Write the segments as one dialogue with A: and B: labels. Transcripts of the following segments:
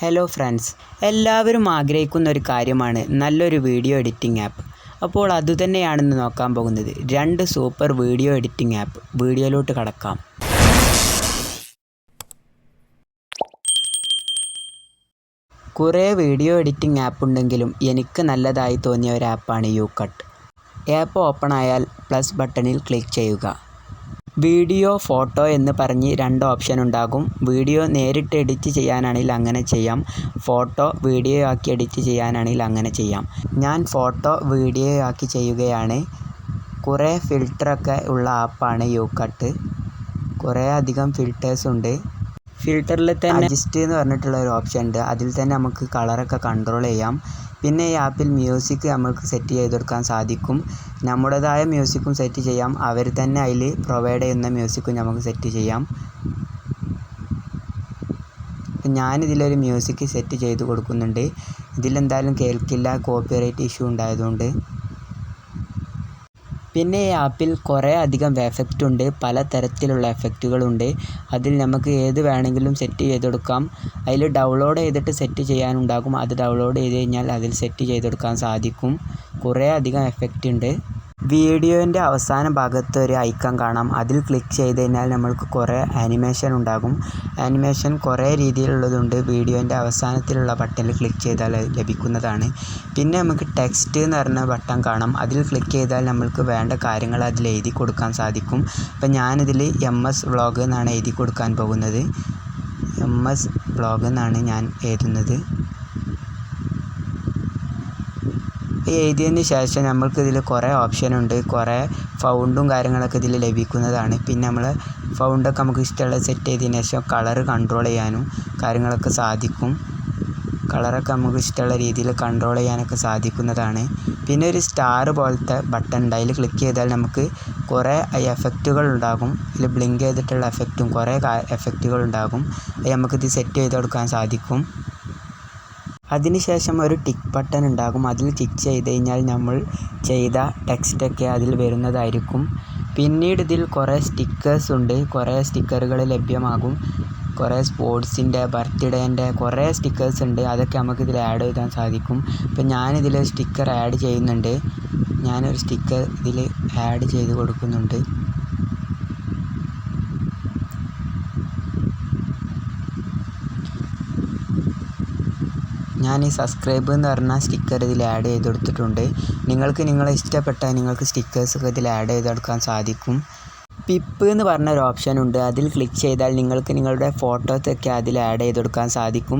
A: Hello friends, എല്ലാവരും ആഗ്രഹിക്കുന്ന ഒരു കാര്യമാണ് നല്ലൊരു വീഡിയോ എഡിറ്റിംഗ് ആപ്പ്. അപ്പോൾ അതുതന്നെയാണെന്ന് നോക്കാൻ പോകുന്നത് 2 സൂപ്പർ വീഡിയോ എഡിറ്റിംഗ് ആപ്പ്. വീഡിയോയിലോട്ട് കടക്കാം. കുറേ വീഡിയോ എഡിറ്റിംഗ് ആപ്പ് ഉണ്ടെങ്കിലും എനിക്ക് നല്ലതായി തോന്നിയ ഒരു ആപ്പാണ് യൂകട്ട്. ആപ്പ് ഓപ്പൺ ആയാൽ പ്ലസ് ബട്ടണിൽ ക്ലിക്ക് ചെയ്യുക. വീഡിയോ, ഫോട്ടോ എന്ന് പറഞ്ഞ് 2 ഓപ്ഷൻ ഉണ്ടാകും. വീഡിയോ നേരിട്ട് എഡിറ്റ് ചെയ്യാനാണെങ്കിൽ അങ്ങനെ ചെയ്യാം. ഫോട്ടോ വീഡിയോ ആക്കി എഡിറ്റ് ചെയ്യാനാണെങ്കിൽ അങ്ങനെ ചെയ്യാം. ഞാൻ ഫോട്ടോ വീഡിയോ ആക്കി ചെയ്യുകയാണ്. കുറേ ഫിൽറ്ററൊക്കെ ഉള്ള ആപ്പാണ് യൂകട്ട്. കുറേ അധികം ഫിൽറ്റേഴ്സ് ഉണ്ട്. ഫിൽറ്ററിൽ തന്നെ അഡ്ജസ്റ്റ് എന്ന് പറഞ്ഞിട്ടുള്ള ഒരു ഓപ്ഷൻ ഉണ്ട്. അതിൽ തന്നെ നമുക്ക് കളറൊക്കെ കൺട്രോൾ ചെയ്യാം. പിന്നെ ഈ ആപ്പിൽ മ്യൂസിക് നമുക്ക് സെറ്റ് ചെയ്ത് കൊടുക്കാൻ സാധിക്കും. നമ്മുടേതായ മ്യൂസിക്കും സെറ്റ് ചെയ്യാം. അവർ തന്നെ അതിൽ പ്രൊവൈഡ് ചെയ്യുന്ന മ്യൂസിക്കും നമുക്ക് സെറ്റ് ചെയ്യാം. ഞാനിതിലൊരു മ്യൂസിക് സെറ്റ് ചെയ്ത് കൊടുക്കുന്നുണ്ട്. ഇതിലെന്തായാലും കേൾക്കില്ല, കോപ്പിറൈറ്റ് ഇഷ്യൂ ഉണ്ടായതുകൊണ്ട്. പിന്നെ ഈ ആപ്പിൽ കുറേ അധികം എഫക്റ്റ് ഉണ്ട്. പല തരത്തിലുള്ള എഫക്റ്റുകളുണ്ട്. അതിൽ നമുക്ക് ഏത് വേണമെങ്കിലും സെറ്റ് ചെയ്ത് കൊടുക്കാം. അതിൽ ഡൗൺലോഡ് ചെയ്തിട്ട് സെറ്റ് ചെയ്യാനുണ്ടാകും. അത് ഡൗൺലോഡ് ചെയ്ത് കഴിഞ്ഞാൽ അതിൽ സെറ്റ് ചെയ്ത് കൊടുക്കാൻ സാധിക്കും. കുറേ അധികം എഫക്റ്റ് ഉണ്ട്. വീഡിയോൻ്റെ അവസാന ഭാഗത്ത് ഒരു ഐക്കൺ കാണാം. അതിൽ ക്ലിക്ക് ചെയ്ത് കഴിഞ്ഞാൽ നമ്മൾക്ക് കുറേ ആനിമേഷൻ ഉണ്ടാകും. ആനിമേഷൻ കുറേ രീതിയിലുള്ളതുണ്ട്. വീഡിയോൻ്റെ അവസാനത്തിലുള്ള ബട്ടണിൽ ക്ലിക്ക് ചെയ്താൽ ലഭിക്കുന്നതാണ്. പിന്നെ നമുക്ക് ടെക്സ്റ്റ് എന്ന് പറഞ്ഞ ബട്ടൺ കാണാം. അതിൽ ക്ലിക്ക് ചെയ്താൽ നമ്മൾക്ക് വേണ്ട കാര്യങ്ങൾ അതിൽ എഴുതി കൊടുക്കാൻ സാധിക്കും. അപ്പം ഞാനിതിൽ MS വ്ളോഗ് എന്നാണ് എഴുതി കൊടുക്കാൻ പോകുന്നത്. MS വ്ളോഗ് എന്നാണ് ഞാൻ എഴുതുന്നത്. എഴുതിയതിന് ശേഷം നമ്മൾക്കിതിൽ കുറേ ഓപ്ഷനുണ്ട്. കുറേ ഫൗണ്ടും കാര്യങ്ങളൊക്കെ ഇതിൽ ലഭിക്കുന്നതാണ്. പിന്നെ നമ്മൾ ഫൗണ്ടൊക്കെ നമുക്ക് ഇഷ്ടമുള്ളത് സെറ്റ് ചെയ്തതിന് ശേഷം കളർ കൺട്രോൾ ചെയ്യാനും കാര്യങ്ങളൊക്കെ സാധിക്കും. കളറൊക്കെ നമുക്ക് ഇഷ്ടമുള്ള രീതിയിൽ കൺട്രോൾ ചെയ്യാനൊക്കെ സാധിക്കുന്നതാണ്. പിന്നെ ഒരു സ്റ്റാർ പോലത്തെ ബട്ടൺ ഉണ്ട്. അതിൽ ക്ലിക്ക് ചെയ്താൽ നമുക്ക് കുറേ എഫക്റ്റുകൾ ഉണ്ടാകും. ഇതിൽ ബ്ലിങ്ക് ചെയ്തിട്ടുള്ള എഫക്റ്റും കുറേ എഫക്റ്റുകൾ ഉണ്ടാകും. അത് നമുക്കിത് സെറ്റ് ചെയ്ത് കൊടുക്കാൻ സാധിക്കും. അതിനുശേഷം ഒരു ടിക്ക് ബട്ടൺ ഉണ്ടാകും. അതിൽ ക്ലിക്ക് ചെയ്ത് കഴിഞ്ഞാൽ നമ്മൾ ചെയ്ത ടെക്സ്റ്റൊക്കെ അതിൽ വരുന്നതായിരിക്കും. പിന്നീട് ഇതിൽ കുറേ സ്റ്റിക്കേഴ്സ് ഉണ്ട്. കുറേ സ്റ്റിക്കറുകൾ ലഭ്യമാകും. കുറേ സ്പോർട്സിൻ്റെ, ബർത്ത്ഡേൻ്റെ കുറേ സ്റ്റിക്കേഴ്സ് ഉണ്ട്. അതൊക്കെ നമുക്കിതിൽ ആഡ് ചെയ്താൻ സാധിക്കും. ഇപ്പം ഞാനിതിൽ സ്റ്റിക്കർ ആഡ് ചെയ്യുന്നുണ്ട്. ഞാനൊരു സ്റ്റിക്കർ ഇതിൽ ആഡ് ചെയ്ത് കൊടുക്കുന്നുണ്ട്. ഞാൻ ഈ സബ്സ്ക്രൈബ് എന്ന് പറഞ്ഞ സ്റ്റിക്കർ ഇതിൽ ആഡ് ചെയ്ത് കൊടുത്തിട്ടുണ്ട്. നിങ്ങൾക്ക് ഇഷ്ടപ്പെട്ട നിങ്ങൾക്ക് സ്റ്റിക്കേഴ്സൊക്കെ ഇതിൽ ആഡ് ചെയ്ത് കൊടുക്കാൻ സാധിക്കും. പിപ്പ് എന്ന് പറഞ്ഞൊരു ഓപ്ഷൻ ഉണ്ട്. അതിൽ ക്ലിക്ക് ചെയ്താൽ നിങ്ങൾക്ക് നിങ്ങളുടെ ഫോട്ടോസൊക്കെ അതിൽ ആഡ് ചെയ്ത് കൊടുക്കാൻ സാധിക്കും.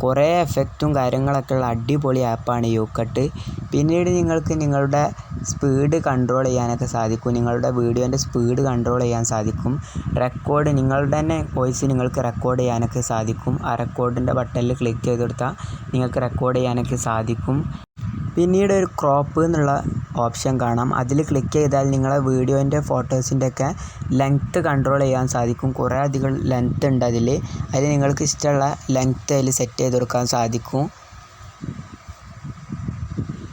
A: കുറേ എഫക്റ്റും കാര്യങ്ങളൊക്കെ ഉള്ള അടിപൊളി ആപ്പാണ് യൂകട്ട്. പിന്നീട് നിങ്ങൾക്ക് നിങ്ങളുടെ സ്പീഡ് കൺട്രോൾ ചെയ്യാനൊക്കെ സാധിക്കും. നിങ്ങളുടെ വീഡിയോൻ്റെ സ്പീഡ് കൺട്രോൾ ചെയ്യാൻ സാധിക്കും. റെക്കോർഡ് നിങ്ങളുടെ തന്നെ വോയിസ് നിങ്ങൾക്ക് റെക്കോർഡ് ചെയ്യാനൊക്കെ സാധിക്കും. ആ റെക്കോർഡിൻ്റെ ബട്ടണിൽ ക്ലിക്ക് ചെയ്ത് കൊടുത്താൽ നിങ്ങൾക്ക് റെക്കോർഡ് ചെയ്യാനൊക്കെ സാധിക്കും. പിന്നീട് ഒരു ക്രോപ്പ് എന്നുള്ള ഓപ്ഷൻ കാണാം. അതിൽ ക്ലിക്ക് ചെയ്താൽ നിങ്ങളെ വീഡിയോൻ്റെ ഫോട്ടോസിൻ്റെ ഒക്കെ ലെങ്ത്ത് കൺട്രോൾ ചെയ്യാൻ സാധിക്കും. കുറേ അധികം ലെങ്ത്ത് ഉണ്ട് അതിൽ നിങ്ങൾക്ക് ഇഷ്ടമുള്ള ലെങ്ത്ത് അതിൽ സെറ്റ് ചെയ്ത് കൊടുക്കാൻ സാധിക്കും.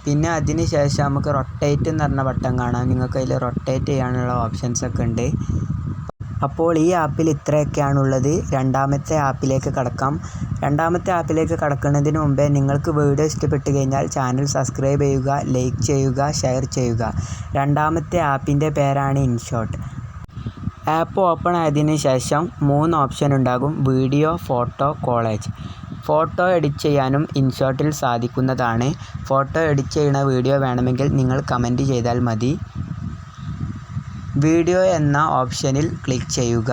A: പിന്നെ അതിന് ശേഷം നമുക്ക് റൊട്ടേറ്റ് എന്ന് പറഞ്ഞ ബട്ടൺ കാണാം. നിങ്ങൾക്ക് അതിൽ റൊട്ടേറ്റ് ചെയ്യാനുള്ള ഓപ്ഷൻസൊക്കെ ഉണ്ട്. അപ്പോൾ ഈ ആപ്പിൽ ഇത്രയൊക്കെയാണുള്ളത്. രണ്ടാമത്തെ ആപ്പിലേക്ക് കടക്കാം. രണ്ടാമത്തെ ആപ്പിലേക്ക് കടക്കുന്നതിന് മുമ്പേ നിങ്ങൾക്ക് വീഡിയോ ഇഷ്ടപ്പെട്ട് കഴിഞ്ഞാൽ ചാനൽ സബ്സ്ക്രൈബ് ചെയ്യുക, ലൈക്ക് ചെയ്യുക, ഷെയർ ചെയ്യുക. രണ്ടാമത്തെ ആപ്പിൻ്റെ പേരാണ് ഇൻഷോട്ട്. ആപ്പ് ഓപ്പൺ ആയതിനു ശേഷം 3 ഓപ്ഷൻ ഉണ്ടാകും: video, photo, college. Photo edit ചെയ്യാനും ഇൻഷോട്ടിൽ സാധിക്കുന്നതാണ്. ഫോട്ടോ എഡിറ്റ് ചെയ്യുന്ന വീഡിയോ വേണമെങ്കിൽ നിങ്ങൾ കമൻറ്റ് ചെയ്താൽ മതി. വീഡിയോ എന്ന ഓപ്ഷനിൽ ക്ലിക്ക് ചെയ്യുക.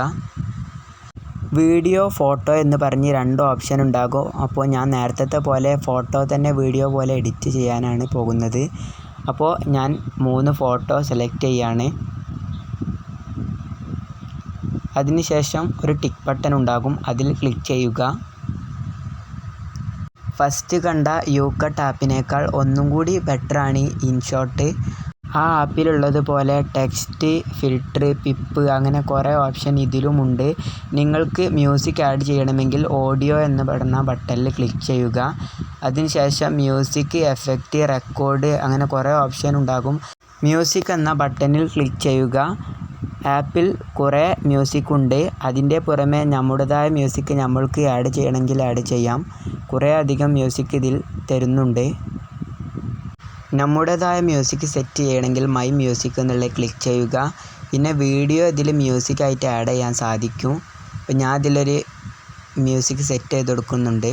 A: വീഡിയോ, ഫോട്ടോ എന്ന് പറഞ്ഞ് 2 ഓപ്ഷൻ ഉണ്ടാകും. അപ്പോൾ ഞാൻ നേരത്തെ പോലെ ഫോട്ടോ തന്നെ വീഡിയോ പോലെ എഡിറ്റ് ചെയ്യാനാണ് പോകുന്നത്. അപ്പോൾ ഞാൻ 3 ഫോട്ടോ സെലക്ട് ചെയ്യാണ്. അതിനുശേഷം ഒരു ടിക്ക് ബട്ടൺ ഉണ്ടാകും. അതിൽ ക്ലിക്ക് ചെയ്യുക. ഫസ്റ്റ് കണ്ട യൂകട്ട് ആപ്പിനേക്കാൾ ഒന്നും കൂടി ബെറ്ററാണ് ഇൻഷോട്ട്. ആ ആപ്പിലുള്ളതുപോലെ ടെക്സ്റ്റ്, ഫിൽറ്റർ, പിപ്പ് അങ്ങനെ കുറേ ഓപ്ഷൻ ഇതിലുമുണ്ട്. നിങ്ങൾക്ക് മ്യൂസിക് ആഡ് ചെയ്യണമെങ്കിൽ ഓഡിയോ എന്ന് പറയുന്ന ബട്ടണിൽ ക്ലിക്ക് ചെയ്യുക. അതിനുശേഷം മ്യൂസിക്, എഫക്റ്റ്, റെക്കോർഡ് അങ്ങനെ കുറേ ഓപ്ഷൻ ഉണ്ടാകും. മ്യൂസിക് എന്ന ബട്ടണിൽ ക്ലിക്ക് ചെയ്യുക. ആപ്പിൽ കുറേ മ്യൂസിക് ഉണ്ട്. അതിൻ്റെ പുറമെ നമ്മുടേതായ മ്യൂസിക് നമ്മൾക്ക് ആഡ് ചെയ്യണമെങ്കിൽ ആഡ് ചെയ്യാം. കുറേ അധികം മ്യൂസിക് ഇതിൽ തരുന്നുണ്ട്. നമ്മുടേതായ മ്യൂസിക് സെറ്റ് ചെയ്യണമെങ്കിൽ മൈ മ്യൂസിക് എന്നുള്ളത് ക്ലിക്ക് ചെയ്യുക. പിന്നെ വീഡിയോ ഇതിൽ മ്യൂസിക് ആയിട്ട് ആഡ് ചെയ്യാൻ സാധിക്കും. അപ്പോൾ ഞാൻ ഇതിലൊരു മ്യൂസിക് സെറ്റ് ചെയ്ത് കൊടുക്കുന്നുണ്ട്.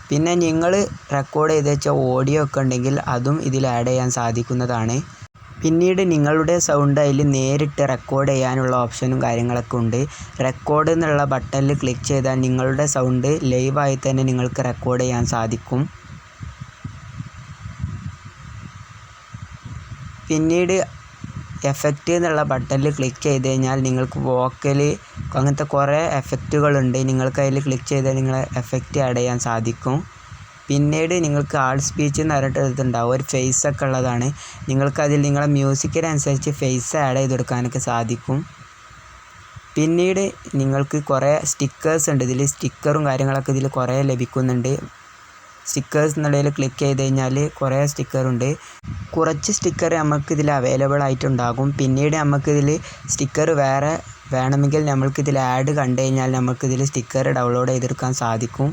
A: പിന്നെ നിങ്ങൾ റെക്കോർഡ് ചെയ്ത് വെച്ച ഓഡിയോ ഒക്കെ ഉണ്ടെങ്കിൽ അതും ഇതിൽ ആഡ് ചെയ്യാൻ സാധിക്കുന്നതാണ്. പിന്നീട് നിങ്ങളുടെ സൗണ്ട് അതിൽ നേരിട്ട് റെക്കോർഡ് ചെയ്യാനുള്ള ഓപ്ഷനും കാര്യങ്ങളൊക്കെ ഉണ്ട്. റെക്കോർഡ് എന്നുള്ള ബട്ടണിൽ ക്ലിക്ക് ചെയ്താൽ നിങ്ങളുടെ സൗണ്ട് ലൈവായി തന്നെ നിങ്ങൾക്ക് റെക്കോർഡ് ചെയ്യാൻ സാധിക്കും. പിന്നീട് എഫക്റ്റ് എന്നുള്ള ബട്ടണിൽ ക്ലിക്ക് ചെയ്ത് കഴിഞ്ഞാൽ നിങ്ങൾക്ക് വോക്കൽ അങ്ങനത്തെ കുറേ എഫക്റ്റുകളുണ്ട്. നിങ്ങൾക്ക് അതിൽ ക്ലിക്ക് ചെയ്താൽ നിങ്ങളെ എഫക്റ്റ് ആഡ് ചെയ്യാൻ സാധിക്കും. പിന്നീട് നിങ്ങൾക്ക് ആൾ സ്പീച്ച് എന്ന് പറഞ്ഞിട്ട് ഇതുണ്ടാവും. ഒരു ഫേസ് ഒക്കെ ഉള്ളതാണ്. നിങ്ങൾക്കതിൽ നിങ്ങളെ മ്യൂസിക്കിനനുസരിച്ച് ഫേസ് ആഡ് ചെയ്ത് കൊടുക്കാനൊക്കെ സാധിക്കും. പിന്നീട് നിങ്ങൾക്ക് കുറേ സ്റ്റിക്കേഴ്സ് ഉണ്ട്. ഇതിൽ സ്റ്റിക്കറും കാര്യങ്ങളൊക്കെ ഇതിൽ കുറേ ലഭിക്കുന്നുണ്ട്. സ്റ്റിക്കേഴ്സ് എന്നുള്ളതിൽ ക്ലിക്ക് ചെയ്ത് കഴിഞ്ഞാൽ കുറേ സ്റ്റിക്കറുണ്ട്. കുറച്ച് സ്റ്റിക്കർ നമുക്കിതിൽ അവൈലബിൾ ആയിട്ടുണ്ടാകും. പിന്നീട് നമുക്കിതിൽ സ്റ്റിക്കർ വേറെ വേണമെങ്കിൽ നമ്മൾക്കിതിൽ ആഡ് കണ്ടു കഴിഞ്ഞാൽ നമുക്കിതിൽ സ്റ്റിക്കർ ഡൗൺലോഡ് ചെയ്തെടുക്കാൻ സാധിക്കും.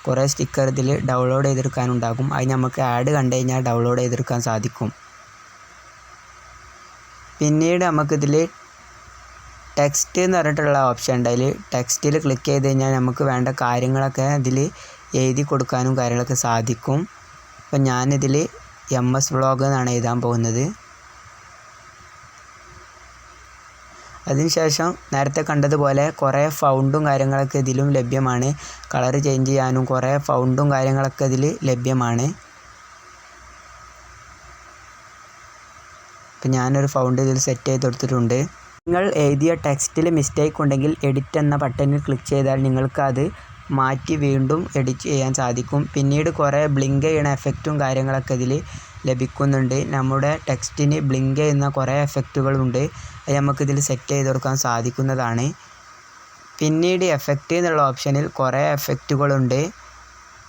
A: കുറേ സ്റ്റിക്കർ ഇതിൽ ഡൗൺലോഡ് ചെയ്തെടുക്കാനുണ്ടാകും. അത് നമുക്ക് ആഡ് കണ്ടു കഴിഞ്ഞാൽ ഡൗൺലോഡ് ചെയ്തെടുക്കാൻ സാധിക്കും. പിന്നീട് നമുക്കിതിൽ ടെക്സ്റ്റ് എന്ന് പറഞ്ഞിട്ടുള്ള ഓപ്ഷൻ ഉണ്ട്. അതിൽ ടെക്സ്റ്റിൽ ക്ലിക്ക് ചെയ്ത് കഴിഞ്ഞാൽ നമുക്ക് വേണ്ട കാര്യങ്ങളൊക്കെ ഇതിൽ എഴുതി കൊടുക്കാനും കാര്യങ്ങളൊക്കെ സാധിക്കും. അപ്പം ഞാനിതിൽ MS വ്ളോഗ് എന്നാണ് എഴുതാൻ പോകുന്നത്. അതിനുശേഷം നേരത്തെ കണ്ടതുപോലെ കുറേ ഫൗണ്ടും കാര്യങ്ങളൊക്കെ ഇതിലും ലഭ്യമാണ്. കളർ ചേഞ്ച് ചെയ്യാനും കുറേ ഫൗണ്ടും കാര്യങ്ങളൊക്കെ ഇതിൽ ലഭ്യമാണ്. അപ്പം ഞാനൊരു ഫൗണ്ട് ഇതിൽ സെറ്റ് ചെയ്ത് കൊടുത്തിട്ടുണ്ട്. നിങ്ങൾ എഴുതിയ ടെക്സ്റ്റിൽ മിസ്റ്റേക്ക് ഉണ്ടെങ്കിൽ എഡിറ്റ് എന്ന ബട്ടണിൽ ക്ലിക്ക് ചെയ്താൽ നിങ്ങൾക്കത് മാറ്റി വീണ്ടും എഡിറ്റ് ചെയ്യാൻ സാധിക്കും. പിന്നീട് കുറേ ബ്ലിങ്ക് ചെയ്യണ എഫക്റ്റും കാര്യങ്ങളൊക്കെ ഇതിൽ ലഭിക്കുന്നുണ്ട്. നമ്മുടെ ടെക്സ്റ്റിന് ബ്ലിങ്ക് ചെയ്യുന്ന കുറേ എഫക്റ്റുകളുണ്ട്. അത് നമുക്കിതിൽ സെറ്റ് ചെയ്ത് കൊടുക്കാൻ സാധിക്കുന്നതാണ്. പിന്നീട് എഫക്റ്റ് എന്നുള്ള ഓപ്ഷനിൽ കുറേ എഫക്റ്റുകളുണ്ട്.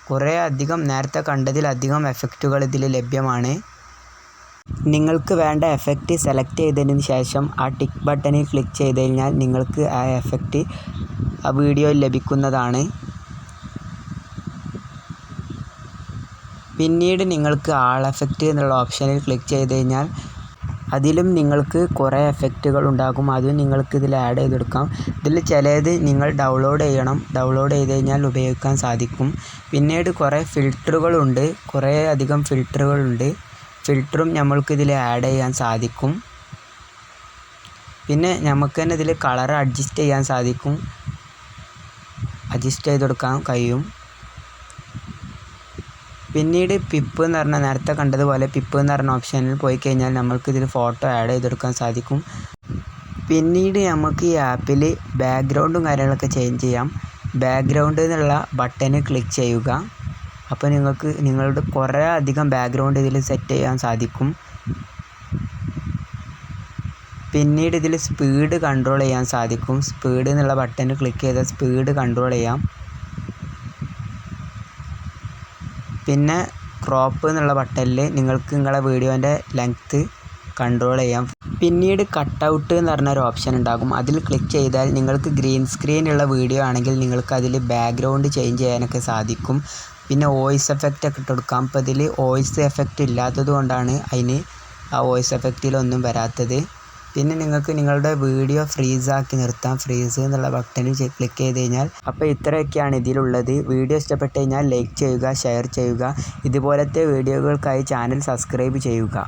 A: കുറേ അധികം നേരത്തെ കണ്ടതിലധികം എഫക്റ്റുകൾ ഇതിൽ ലഭ്യമാണ്. നിങ്ങൾക്ക് വേണ്ട എഫക്റ്റ് സെലക്ട് ചെയ്തതിന് ശേഷം ആ ടിക്ക് ബട്ടണിൽ ക്ലിക്ക് ചെയ്ത് കഴിഞ്ഞാൽ നിങ്ങൾക്ക് ആ എഫക്റ്റ് ആ വീഡിയോയിൽ ലഭിക്കുന്നതാണ്. പിന്നീട് നിങ്ങൾക്ക് ആൾ എഫക്റ്റ് എന്നുള്ള ഓപ്ഷനിൽ ക്ലിക്ക് ചെയ്ത് കഴിഞ്ഞാൽ അതിലും നിങ്ങൾക്ക് കുറേ എഫക്റ്റുകൾ ഉണ്ടാകും. അതും നിങ്ങൾക്ക് ഇതിൽ ആഡ് ചെയ്തെടുക്കാം. ഇതിൽ ചിലത് നിങ്ങൾ ഡൗൺലോഡ് ചെയ്യണം. ഡൗൺലോഡ് ചെയ്ത് കഴിഞ്ഞാൽ ഉപയോഗിക്കാൻ സാധിക്കും. പിന്നീട് കുറേ ഫിൽറ്ററുകളുണ്ട്. കുറേ അധികം ഫിൽറ്ററുകളുണ്ട്. ഫിൽറ്ററും നമ്മൾക്കിതിൽ ആഡ് ചെയ്യാൻ സാധിക്കും. പിന്നെ നമുക്ക് തന്നെ ഇതിൽ കളർ അഡ്ജസ്റ്റ് ചെയ്യാൻ സാധിക്കും. അഡ്ജസ്റ്റ് ചെയ്ത് കൊടുക്കാൻ കഴിയും. പിന്നീട് പിപ്പ് എന്ന് പറഞ്ഞാൽ നേരത്തെ കണ്ടതുപോലെ പിപ്പ് എന്ന് പറഞ്ഞ ഓപ്ഷനിൽ പോയി കഴിഞ്ഞാൽ നമ്മൾക്കിതിൽ ഫോട്ടോ ആഡ് ചെയ്തെടുക്കാൻ സാധിക്കും. പിന്നീട് നമുക്ക് ഈ ആപ്പിൽ ബാക്ക്ഗ്രൗണ്ടും കാര്യങ്ങളൊക്കെ ചേഞ്ച് ചെയ്യാം. ബാക്ക്ഗ്രൗണ്ട് എന്നുള്ള ബട്ടണിൽ ക്ലിക്ക് ചെയ്യുക. അപ്പോൾ നിങ്ങൾക്ക് നിങ്ങളുടെ കുറേ അധികം ബാക്ക്ഗ്രൗണ്ട് ഇതിൽ സെറ്റ് ചെയ്യാൻ സാധിക്കും. പിന്നീട് ഇതിൽ സ്പീഡ് കൺട്രോൾ ചെയ്യാൻ സാധിക്കും. സ്പീഡ് എന്നുള്ള ബട്ടണിൽ ക്ലിക്ക് ചെയ്താൽ സ്പീഡ് കൺട്രോൾ ചെയ്യാം. പിന്നെ ക്രോപ്പ് എന്നുള്ള ബട്ടണിൽ നിങ്ങൾക്ക് നിങ്ങളുടെ വീഡിയോൻ്റെ ലെങ്ത്ത് കൺട്രോൾ ചെയ്യാം. പിന്നീട് കട്ടൗട്ട് എന്ന് പറഞ്ഞൊരു ഓപ്ഷൻ ഉണ്ടാകും. അതിൽ ക്ലിക്ക് ചെയ്താൽ നിങ്ങൾക്ക് ഗ്രീൻ സ്ക്രീനുള്ള വീഡിയോ ആണെങ്കിൽ നിങ്ങൾക്ക് അതിൽ ബാക്ക്ഗ്രൗണ്ട് ചേഞ്ച് ചെയ്യാനൊക്കെ സാധിക്കും. പിന്നെ വോയിസ് എഫക്റ്റ് ഒക്കെ ഇട്ട് കൊടുക്കാം. അപ്പോൾ ഇതിൽ വോയിസ് എഫക്റ്റ് ഇല്ലാത്തത് കൊണ്ടാണ് അതിന് ആ വോയിസ് എഫക്റ്റിലൊന്നും വരാത്തത്. പിന്നെ നിങ്ങൾക്ക് നിങ്ങളുടെ വീഡിയോ ഫ്രീസാക്കി നിർത്താം. ഫ്രീസ് എന്നുള്ള ബട്ടണിൽ ക്ലിക്ക് ചെയ്ത് കഴിഞ്ഞാൽ അപ്പോൾ ഇത്രയൊക്കെയാണ് ഇതിലുള്ളത്. വീഡിയോ ഇഷ്ടപ്പെട്ട് കഴിഞ്ഞാൽ ലൈക്ക് ചെയ്യുക, ഷെയർ ചെയ്യുക. ഇതുപോലത്തെ വീഡിയോകൾക്കായി ചാനൽ സബ്സ്ക്രൈബ് ചെയ്യുക.